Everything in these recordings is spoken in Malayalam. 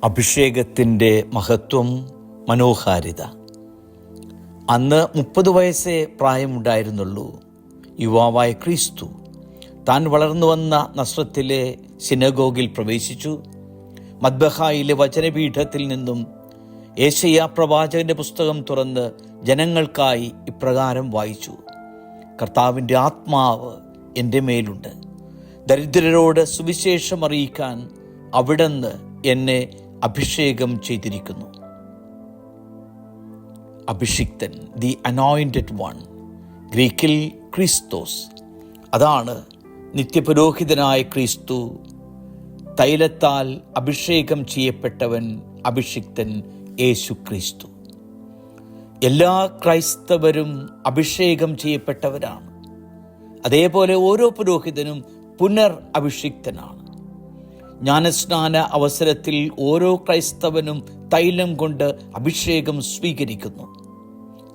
അഭിഷേകത്തിൻ്റെ മഹത്വം, മനോഹാരിത. അന്ന് 30 വയസ്സേ പ്രായമുണ്ടായിരുന്നുള്ളൂ. യുവാവായ ക്രിസ്തു താൻ വളർന്നു വന്ന നസ്രത്തിലെ സിനഗോഗിൽ പ്രവേശിച്ചു. മദ്ബഹായിലെ വചനപീഠത്തിൽ നിന്നും യേശയ്യാ പ്രവാചകന്റെ പുസ്തകം തുറന്ന് ജനങ്ങൾക്കായി ഇപ്രകാരം വായിച്ചു: കർത്താവിൻ്റെ ആത്മാവ് എൻ്റെ മേലുണ്ട്. ദരിദ്രരോട് സുവിശേഷം അറിയിക്കാൻ അവിടുന്ന് എന്നെ അഭിഷേകം ചെയ്തിരിക്കുന്നു. അഭിഷിക്തൻ, ദി അനോയിന്റഡ് വൺ, ഗ്രീക്കിൽ ക്രിസ്തോസ്. അതാണ് നിത്യപുരോഹിതനായ ക്രിസ്തു, തൈലത്താൽ അഭിഷേകം ചെയ്യപ്പെട്ടവൻ, അഭിഷിക്തൻ യേശു ക്രിസ്തു. എല്ലാ ക്രൈസ്തവരും അഭിഷേകം ചെയ്യപ്പെട്ടവരാണ്. അതേപോലെ ഓരോ പുരോഹിതനും പുനർ അഭിഷിക്തനാണ്. ജ്ഞാനസ്നാന അവസരത്തിൽ ഓരോ ക്രൈസ്തവനും തൈലം കൊണ്ട് അഭിഷേകം സ്വീകരിക്കുന്നു.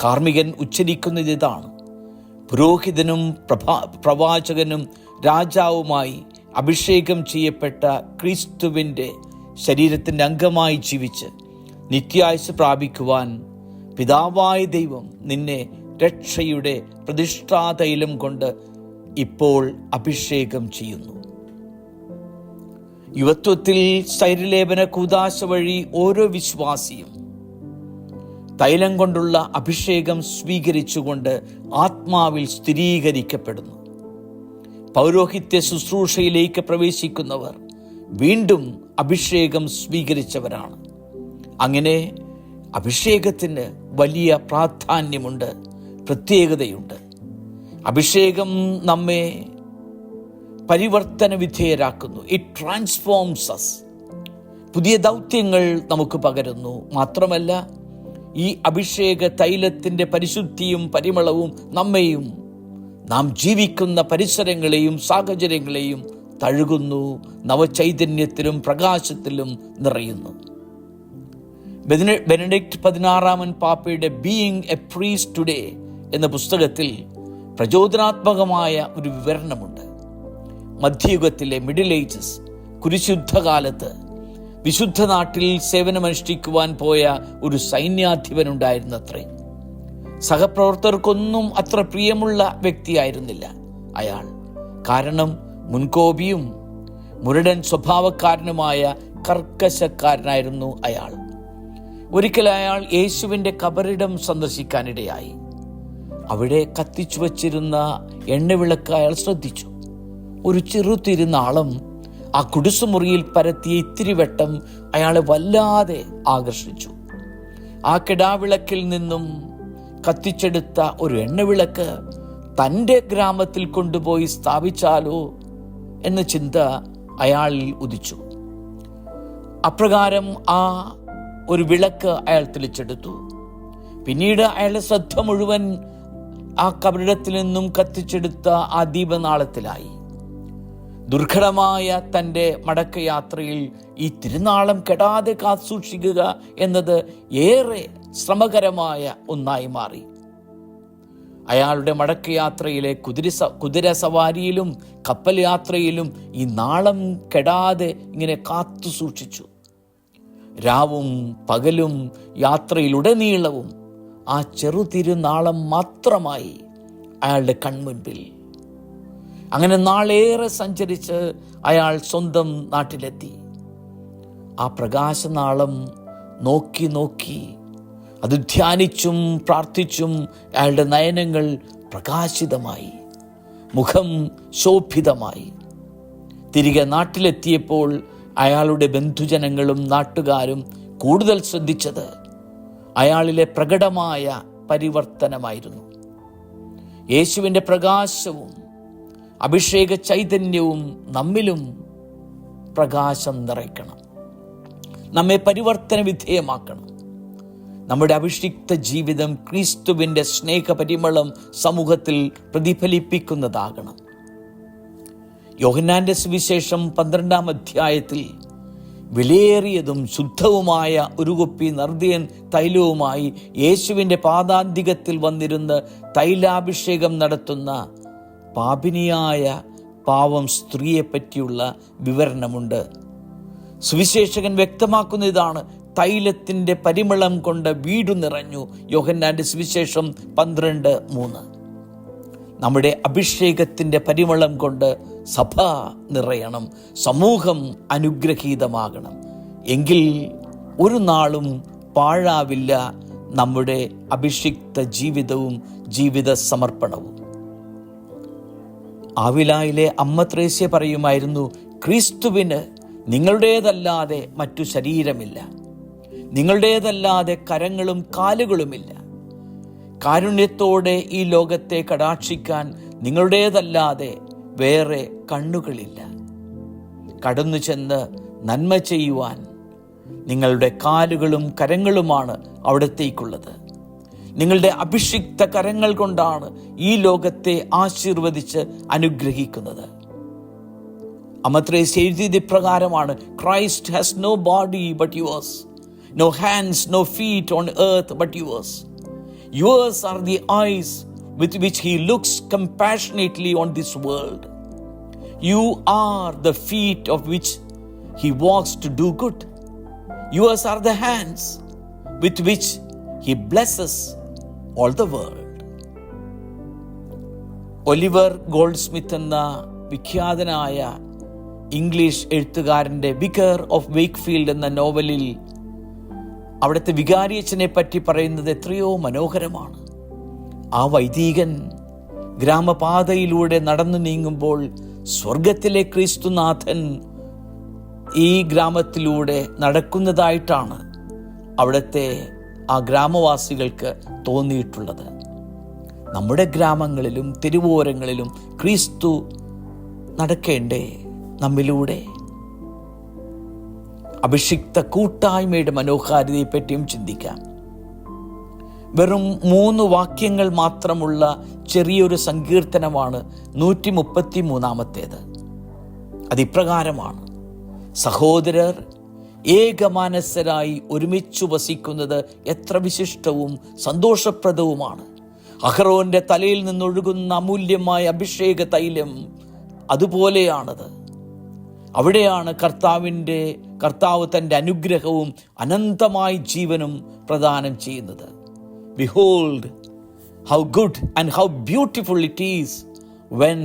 കാർമ്മികൻ ഉച്ചരിക്കുന്നത് ഇതാണ്: പുരോഹിതനും പ്രവാചകനും രാജാവുമായി അഭിഷേകം ചെയ്യപ്പെട്ട ക്രിസ്തുവിൻ്റെ ശരീരത്തിൻ്റെ അംഗമായി ജീവിച്ച് നിത്യായുസ്സ് പ്രാപിക്കുവാൻ പിതാവായ ദൈവം നിന്നെ രക്ഷയുടെ പ്രതിഷ്ഠാതൈലം കൊണ്ട് ഇപ്പോൾ അഭിഷേകം ചെയ്യുന്നു. യുവത്വത്തിൽ സ്ഥൈര്യലേപന കൂദാശ വഴി ഓരോ വിശ്വാസിയും തൈലം കൊണ്ടുള്ള അഭിഷേകം സ്വീകരിച്ചുകൊണ്ട് ആത്മാവിൽ സ്ഥിരീകരിക്കപ്പെടുന്നു. പൗരോഹിത്യ ശുശ്രൂഷയിലേക്ക് പ്രവേശിക്കുന്നവർ വീണ്ടും അഭിഷേകം സ്വീകരിച്ചവരാണ്. അങ്ങനെ അഭിഷേകത്തിന് വലിയ പ്രാധാന്യമുണ്ട്, പ്രത്യേകതയുണ്ട്. അഭിഷേകം നമ്മെ പരിവർത്തന വിധേയരാക്കുന്നു. It transforms us. പുതിയ ദൗത്യങ്ങൾ നമുക്ക് പകരുന്നു. മാത്രമല്ല, ഈ അഭിഷേക തൈലത്തിൻ്റെ പരിശുദ്ധിയും പരിമളവും നമ്മെയും നാം ജീവിക്കുന്ന പരിസരങ്ങളെയും സാഹചര്യങ്ങളെയും തഴുകുന്നു, നവചൈതന്യത്തിലും പ്രകാശത്തിലും നിറയുന്നു. ബെനഡിക്ട് 16 പാപ്പയുടെ ബീയിങ് എ പ്രീസ്റ്റ് ടുഡേ എന്ന പുസ്തകത്തിൽ പ്രചോദനാത്മകമായ ഒരു വിവരണമുണ്ട്. മധ്യയുഗത്തിലെ മിഡിൽ ഏജസ് കുരിശുദ്ധകാലത്ത് വിശുദ്ധ നാട്ടിൽ സേവനമനുഷ്ഠിക്കുവാൻ പോയ ഒരു സൈന്യാധിപനുണ്ടായിരുന്നത്രേ. സഹപ്രവർത്തകർക്കൊന്നും അത്ര പ്രിയമുള്ള വ്യക്തിയായിരുന്നില്ല അയാൾ. കാരണം മുൻകോപിയും മുരടൻ സ്വഭാവക്കാരനുമായ കർക്കശക്കാരനായിരുന്നു അയാൾ. ഒരിക്കൽ അയാൾ യേശുവിൻ്റെ കബറിടം സന്ദർശിക്കാനിടയായി. അവിടെ കത്തിച്ചു വച്ചിരുന്ന എണ്ണവിളക്ക് അയാൾ ശ്രദ്ധിച്ചു. ഒരു ചെറുതിരുനാളം ആ കുടിസുമുറിയിൽ പരത്തിയ ഇത്തിരി വെട്ടം അയാളെ വല്ലാതെ ആകർഷിച്ചു. ആ കിടാവിളക്കിൽ നിന്നും കത്തിച്ചെടുത്ത ഒരു എണ്ണവിളക്ക് തൻ്റെ ഗ്രാമത്തിൽ കൊണ്ടുപോയി സ്ഥാപിച്ചാലോ എന്ന ചിന്ത അയാളിൽ ഉദിച്ചു. അപ്രകാരം ആ ഒരു വിളക്ക് അയാൾ തെളിച്ചെടുത്തു. പിന്നീട് അയാളുടെ ശ്രദ്ധ മുഴുവൻ ആ കബറിടത്തിൽ നിന്നും കത്തിച്ചെടുത്ത ആ ദീപനാളത്തിലായി. ദുർഘടമായ തൻ്റെ മടക്കയാത്രയിൽ ഈ തിരുനാളം കെടാതെ കാത്തുസൂക്ഷിക്കുക എന്നത് ഏറെ ശ്രമകരമായ ഒന്നായി മാറി. അയാളുടെ മടക്കയാത്രയിലെ കുതിര സവാരിയിലും കപ്പൽ യാത്രയിലും ഈ നാളം കെടാതെ ഇങ്ങനെ കാത്തു സൂക്ഷിച്ചു. രാവും പകലും യാത്രയിലുടനീളവും ആ ചെറുതിരുനാളം മാത്രമായി അയാളുടെ കൺമുൻപിൽ. അങ്ങനെ നാളേറെ സഞ്ചരിച്ച് അയാൾ സ്വന്തം നാട്ടിലെത്തി. ആ പ്രകാശനാളം നോക്കി നോക്കി അത് ധ്യാനിച്ചും പ്രാർത്ഥിച്ചും അയാളുടെ നയനങ്ങൾ പ്രകാശിതമായി, മുഖം ശോഭിതമായി. തിരികെ നാട്ടിലെത്തിയപ്പോൾ അയാളുടെ ബന്ധുജനങ്ങളും നാട്ടുകാരും കൂടുതൽ ശ്രദ്ധിച്ചത് അയാളിലെ പ്രകടമായ പരിവർത്തനമായിരുന്നു. യേശുവിൻ്റെ പ്രകാശവും അഭിഷേക ചൈതന്യവും നമ്മിലും പ്രകാശം നിറയ്ക്കണം, നമ്മെ പരിവർത്തന വിധേയമാക്കണം. നമ്മുടെ അഭിഷിക്ത ജീവിതം ക്രിസ്തുവിൻ്റെ സ്നേഹപരിമളം സമൂഹത്തിൽ പ്രതിഫലിപ്പിക്കുന്നതാകണം. യോഹന്നാന്റെ സുവിശേഷം 12 അധ്യായത്തിൽ വിലയേറിയതും ശുദ്ധവുമായ ഒരു കുപ്പി നർദ്ദിയൻ തൈലവുമായി യേശുവിൻ്റെ പാദാന്തികത്തിൽ വന്നിരുന്ന് തൈലാഭിഷേകം നടത്തുന്ന പാപിനിയായ പാവം സ്ത്രീയെപ്പറ്റിയുള്ള വിവരണമുണ്ട്. സുവിശേഷകൻ വ്യക്തമാക്കുന്ന ഇതാണ്: തൈലത്തിൻ്റെ പരിമളം കൊണ്ട് വീടു നിറഞ്ഞു. യോഹന്നാന്റെ സുവിശേഷം 12:3. നമ്മുടെ അഭിഷേകത്തിൻ്റെ പരിമളം കൊണ്ട് സഭ നിറയണം, സമൂഹം അനുഗ്രഹീതമാകണം. എങ്കിൽ ഒരു നാളും പാഴാവില്ല നമ്മുടെ അഭിഷിക്ത ജീവിതവും ജീവിത സമർപ്പണവും. ആവിലായിലെ അമ്മ ത്രേസ്യ പറയുമായിരുന്നു, ക്രിസ്തുവിന് നിങ്ങളുടേതല്ലാതെ മറ്റു ശരീരമില്ല, നിങ്ങളുടേതല്ലാതെ കരങ്ങളും കാലുകളുമില്ല. കാരുണ്യത്തോടെ ഈ ലോകത്തെ കടാക്ഷിക്കാൻ നിങ്ങളുടേതല്ലാതെ വേറെ കണ്ണുകളില്ല. കടന്നു ചെന്ന് നന്മ ചെയ്യുവാൻ നിങ്ങളുടെ കാലുകളും കരങ്ങളുമാണ് അവിടത്തേക്കുള്ളത്. നിങ്ങളുടെ അഭിഷിക്ത കരങ്ങൾ കൊണ്ടാണ് ഈ ലോകത്തെ ആശീർവദിച്ച് അനുഗ്രഹിക്കുന്നത്. അമ്മ ത്രേസ്യ എഴുതിയത് ഇപ്രകാരമാണ്: Christ has no body but yours, no hands no feet on earth but yours. Yours are the eyes with which he looks compassionately on this world. You are the feet of which he walks to do good. Yours are the hands with which he blesses all the world. Oliver Goldsmith എന്ന വിഖ്യാതനായ ഇംഗ്ലീഷ് എഴുത്തുകാരൻ്റെ വികർ ഓഫ് വേക്ക്ഫീൽഡ് എന്ന നോവലിൽ അവിടുത്തെ വികാരിയച്ഛനെ പറ്റി പറയുന്നത് എത്രയോ മനോഹരമാണ്. ആ വൈദികൻ ഗ്രാമപാതയിലൂടെ നടന്നു നീങ്ങുമ്പോൾ സ്വർഗത്തിലെ ക്രിസ്തുനാഥൻ ഈ ഗ്രാമത്തിലൂടെ നടക്കുന്നതായിട്ടാണ് അവിടുത്തെ ആ ഗ്രാമവാസികൾക്ക് തോന്നിയിട്ടുള്ളത്. നമ്മുടെ ഗ്രാമങ്ങളിലും തെരുവോരങ്ങളിലും ക്രിസ്തു നടക്കേണ്ടേ നമ്മിലൂടെ? അഭിഷിക്ത കൂട്ടായ്മയുടെ മനോഹാരിതയെപ്പറ്റിയും ചിന്തിക്കാം. വെറും 3 വാക്യങ്ങൾ മാത്രമുള്ള ചെറിയൊരു സങ്കീർത്തനമാണ് 133. അതിപ്രകാരമാണ്: സഹോദരർ ഏകമാനസരായി ഒരുമിച്ചു വസിക്കുന്നത് എത്ര വിശിഷ്ടവും സന്തോഷപ്രദവുമാണ്. അഹറോന്റെ തലയിൽ നിന്നൊഴുകുന്ന അമൂല്യമായ അഭിഷേക തൈലം അതുപോലെയാണത്. അവിടെയാണ് കർത്താവ് തൻ്റെ അനുഗ്രഹവും അനന്തമായ ജീവനും പ്രദാനം ചെയ്യുന്നത്. Behold how good and how beautiful it is when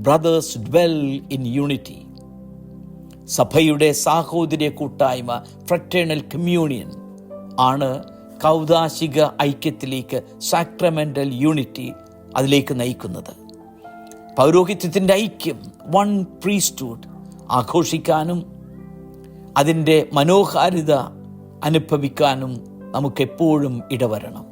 brothers dwell in unity. സഭയുടെ സാഹോദര്യ കൂട്ടായ്മ, ഫ്രറ്റേണൽ കമ്മ്യൂണിയൻ ആണ് കൗദാശിക ഐക്യത്തിലേക്ക്, സാക്രമെന്റൽ യൂണിറ്റി, അതിലേക്ക് നയിക്കുന്നത്. പൗരോഹിത്യത്തിൻ്റെ ഐക്യം, വൺ പ്രീസ്റ്റ്ഹുഡ്, ആഘോഷിക്കാനും അതിൻ്റെ മനോഹാരിത അനുഭവിക്കാനും നമുക്കെപ്പോഴും ഇടവരണം.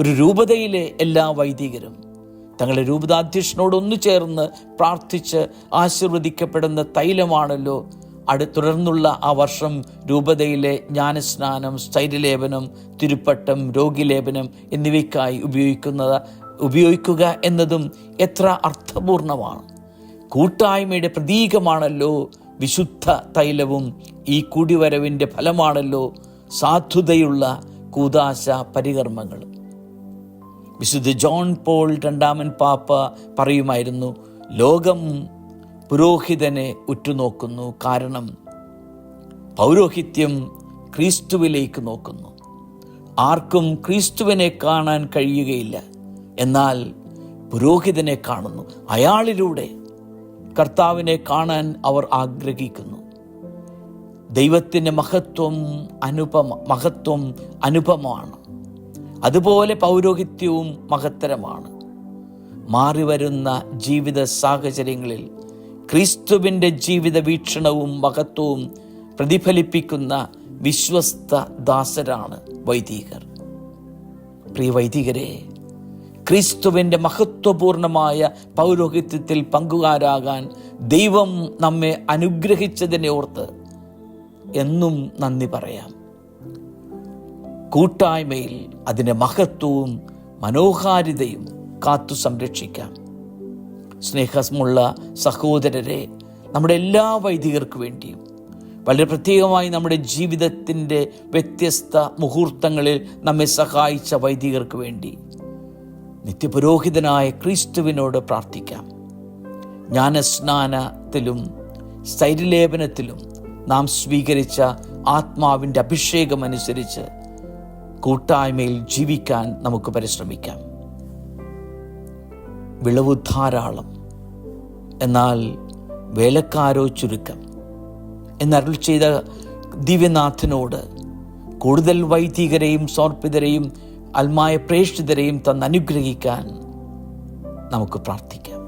ഒരു രൂപതയിലെ എല്ലാ വൈദികരും തങ്ങളുടെ രൂപതാധ്യക്ഷനോട് ഒന്നു ചേർന്ന് പ്രാർത്ഥിച്ച് ആശീർവദിക്കപ്പെടുന്ന തൈലമാണല്ലോ തുടർന്നുള്ള ആ വർഷം രൂപതയിലെ ജ്ഞാനസ്നാനം, സ്ഥൈര്യലേപനം, തിരുപ്പട്ടം, രോഗിലേപനം എന്നിവയ്ക്കായി ഉപയോഗിക്കുക എന്നതും എത്ര അർത്ഥപൂർണമാണ്. കൂട്ടായ്മയുടെ പ്രതീകമാണല്ലോ വിശുദ്ധ തൈലവും. ഈ കൂടിവരവിൻ്റെ ഫലമാണല്ലോ സാധുതയുള്ള കൂദാശ പരികർമ്മങ്ങൾ. വിശുദ്ധ ജോൺ പോൾ രണ്ടാമൻ പാപ്പ പറയുമായിരുന്നു, ലോകം പുരോഹിതനെ ഉറ്റുനോക്കുന്നു, കാരണം പൗരോഹിത്യം ക്രിസ്തുവിലേക്ക് നോക്കുന്നു. ആർക്കും ക്രിസ്തുവിനെ കാണാൻ കഴിയുകയില്ല, എന്നാൽ പുരോഹിതനെ കാണുന്നു. അയാളിലൂടെ കർത്താവിനെ കാണാൻ അവർ ആഗ്രഹിക്കുന്നു. ദൈവത്തിൻ്റെ മഹത്വം അനുപമമാണ്. അതുപോലെ പൗരോഹിത്യവും മഹത്തരമാണ്. മാറിവരുന്ന ജീവിത സാഹചര്യങ്ങളിൽ ക്രിസ്തുവിൻ്റെ ജീവിത വീക്ഷണവും മഹത്വവും പ്രതിഫലിപ്പിക്കുന്ന വിശ്വസ്ത ദാസരാണ് വൈദികർ. പ്രിയ വൈദികരെ, ക്രിസ്തുവിൻ്റെ മഹത്വപൂർണമായ പൗരോഹിത്യത്തിൽ പങ്കുകാരാകാൻ ദൈവം നമ്മെ അനുഗ്രഹിച്ചതിനെ ഓർത്ത് എന്നും നന്ദി പറയാം. കൂട്ടായ്മയിൽ അതിൻ്റെ മഹത്വവും മനോഹാരിതയും കാത്തു സംരക്ഷിക്കാം. സ്നേഹമുള്ള സഹോദരരെ, നമ്മുടെ എല്ലാ വൈദികർക്ക് വേണ്ടിയും, വളരെ പ്രത്യേകമായി നമ്മുടെ ജീവിതത്തിൻ്റെ വ്യത്യസ്ത മുഹൂർത്തങ്ങളിൽ നമ്മെ സഹായിച്ച വൈദികർക്ക് വേണ്ടി നിത്യപുരോഹിതനായ ക്രിസ്തുവിനോട് പ്രാർത്ഥിക്കാം. ജ്ഞാനസ്നാനത്തിലും സ്ഥൈര്യലേപനത്തിലും നാം സ്വീകരിച്ച ആത്മാവിൻ്റെ അഭിഷേകമനുസരിച്ച് കൂട്ടായ്മയിൽ ജീവിക്കാൻ നമുക്ക് പരിശ്രമിക്കാം. വിളവ് ധാരാളം, എന്നാൽ വേലക്കാരോ ചുരുക്കം എന്നരുൾ ചെയ്ത ദിവ്യനാഥനോട് കൂടുതൽ വൈദികരെയും സമർപ്പിതരെയും ആത്മായ പ്രേക്ഷിതരെയും തന്നനുഗ്രഹിക്കാൻ നമുക്ക് പ്രാർത്ഥിക്കാം.